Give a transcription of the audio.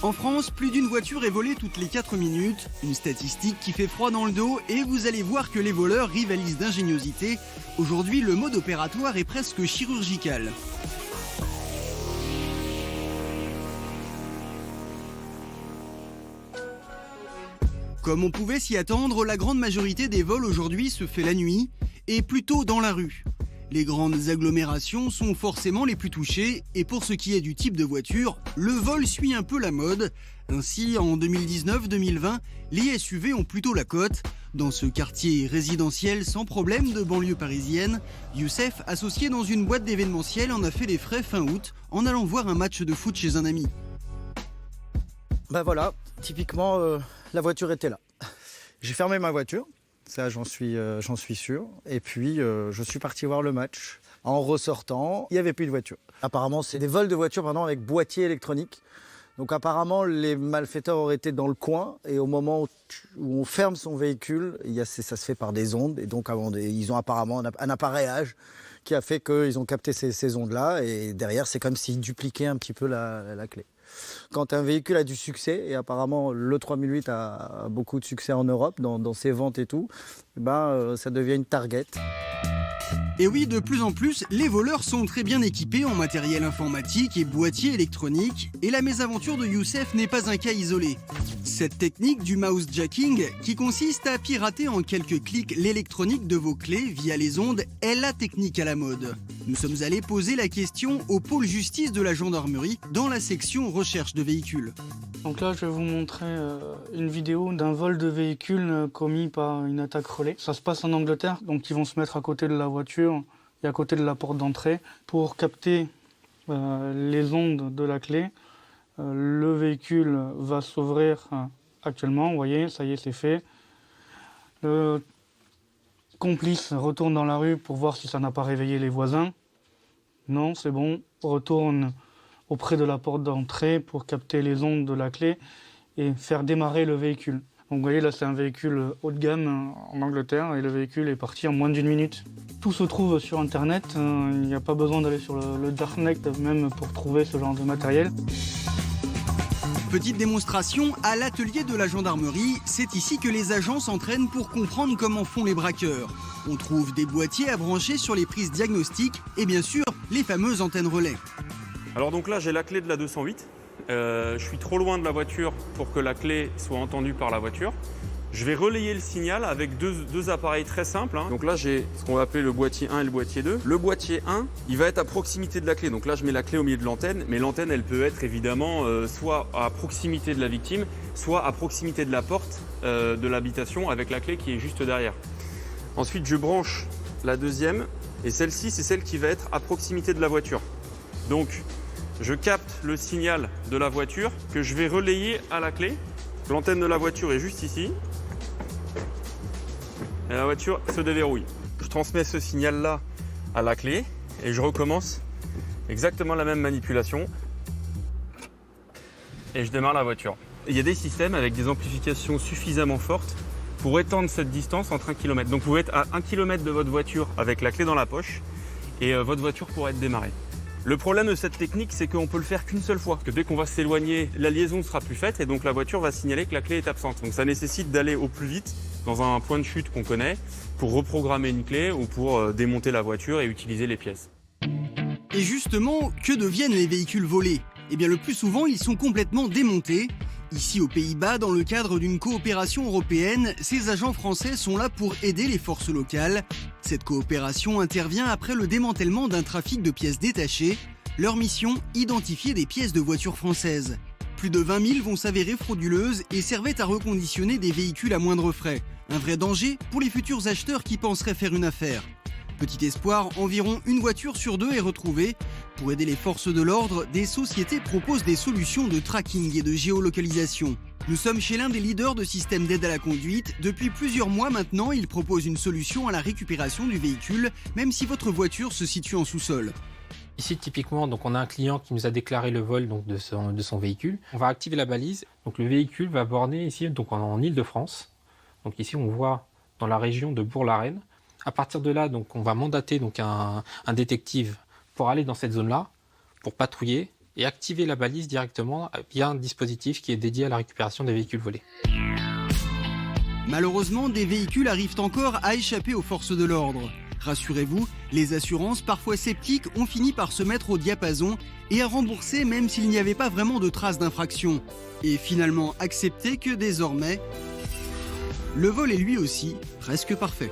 En France, plus d'une voiture est volée toutes les 4 minutes, une statistique qui fait froid dans le dos et vous allez voir que les voleurs rivalisent d'ingéniosité. Aujourd'hui, le mode opératoire est presque chirurgical. Comme on pouvait s'y attendre, la grande majorité des vols aujourd'hui se fait la nuit et plutôt dans la rue. Les grandes agglomérations sont forcément les plus touchées et pour ce qui est du type de voiture, le vol suit un peu la mode. Ainsi, en 2019-2020, les SUV ont plutôt la cote. Dans ce quartier résidentiel sans problème de banlieue parisienne, Youssef, associé dans une boîte d'événementiel, en a fait les frais fin août en allant voir un match de foot chez un ami. Ben voilà, typiquement, la voiture était là. J'ai fermé ma voiture. Ça, j'en suis sûr. Et puis, je suis parti voir le match. En ressortant, il n'y avait plus de voiture. Apparemment, c'est des vols de voitures avec boîtier électronique. Donc apparemment, les malfaiteurs auraient été dans le coin. Et au moment où on ferme son véhicule, ça se fait par des ondes. Et donc, ils ont apparemment un appareillage qui a fait qu'ils ont capté ces ondes-là. Et derrière, c'est comme s'ils dupliquaient un petit peu la clé. Quand un véhicule a du succès, et apparemment le 3008 a beaucoup de succès en Europe, dans ses ventes et tout, ça devient une target. Et oui, de plus en plus, les voleurs sont très bien équipés en matériel informatique et boîtier électronique, et la mésaventure de Youssef n'est pas un cas isolé. Cette technique du mouse jacking, qui consiste à pirater en quelques clics l'électronique de vos clés via les ondes, est la technique à la mode. Nous sommes allés poser la question au pôle justice de la gendarmerie dans la section recherche de véhicules. Donc là, je vais vous montrer une vidéo d'un vol de véhicule commis par une attaque relais. Ça se passe en Angleterre, donc ils vont se mettre à côté de la voiture et à côté de la porte d'entrée pour capter les ondes de la clé. Le véhicule va s'ouvrir actuellement, vous voyez, ça y est, c'est fait. Le complice retourne dans la rue pour voir si ça n'a pas réveillé les voisins. Non, c'est bon, retourne auprès de la porte d'entrée pour capter les ondes de la clé et faire démarrer le véhicule. Donc vous voyez là c'est un véhicule haut de gamme en Angleterre et le véhicule est parti en moins d'1 minute. Tout se trouve sur internet, il n'y a pas besoin d'aller sur le darknet même pour trouver ce genre de matériel. Petite démonstration à l'atelier de la gendarmerie, c'est ici que les agents s'entraînent pour comprendre comment font les braqueurs. On trouve des boîtiers à brancher sur les prises diagnostiques et bien sûr les fameuses antennes relais. Alors donc là j'ai la clé de la 208, je suis trop loin de la voiture pour que la clé soit entendue par la voiture. Je vais relayer le signal avec deux appareils très simples. Donc là j'ai ce qu'on va appeler le boîtier 1 et le boîtier 2. Le boîtier 1, il va être à proximité de la clé. Donc là je mets la clé au milieu de l'antenne, mais l'antenne elle peut être évidemment soit à proximité de la victime, soit à proximité de la porte de l'habitation avec la clé qui est juste derrière. Ensuite je branche la deuxième et celle-ci c'est celle qui va être à proximité de la voiture. Donc je capte le signal de la voiture que je vais relayer à la clé. L'antenne de la voiture est juste ici. Et la voiture se déverrouille. Je transmets ce signal-là à la clé et je recommence exactement la même manipulation. Et je démarre la voiture. Il y a des systèmes avec des amplifications suffisamment fortes pour étendre cette distance entre 1 km. Donc vous pouvez être à 1 km de votre voiture avec la clé dans la poche et votre voiture pourra être démarrée. Le problème de cette technique, c'est qu'on peut le faire qu'une seule fois. Que dès qu'on va s'éloigner, la liaison ne sera plus faite et donc la voiture va signaler que la clé est absente. Donc ça nécessite d'aller au plus vite dans un point de chute qu'on connaît pour reprogrammer une clé ou pour démonter la voiture et utiliser les pièces. Et justement, que deviennent les véhicules volés ? Eh bien le plus souvent, ils sont complètement démontés. Ici aux Pays-Bas, dans le cadre d'une coopération européenne, ces agents français sont là pour aider les forces locales. Cette coopération intervient après le démantèlement d'un trafic de pièces détachées. Leur mission, identifier des pièces de voitures françaises. Plus de 20 000 vont s'avérer frauduleuses et servaient à reconditionner des véhicules à moindre frais. Un vrai danger pour les futurs acheteurs qui penseraient faire une affaire. Petit espoir, environ une voiture sur 2 est retrouvée. Pour aider les forces de l'ordre, des sociétés proposent des solutions de tracking et de géolocalisation. Nous sommes chez l'un des leaders de systèmes d'aide à la conduite. Depuis plusieurs mois maintenant, il propose une solution à la récupération du véhicule, même si votre voiture se situe en sous-sol. Ici, typiquement, donc on a un client qui nous a déclaré le vol donc, de son véhicule. On va activer la balise. Donc, le véhicule va borner ici donc, en Île-de-France. Donc ici, on voit dans la région de Bourg-la-Reine. À partir de là, donc, on va mandater donc, un détective pour aller dans cette zone-là, pour patrouiller et activer la balise directement via un dispositif qui est dédié à la récupération des véhicules volés. Malheureusement, des véhicules arrivent encore à échapper aux forces de l'ordre. Rassurez-vous, les assurances, parfois sceptiques, ont fini par se mettre au diapason et à rembourser même s'il n'y avait pas vraiment de traces d'infraction. Et finalement accepter que désormais, le vol est lui aussi presque parfait.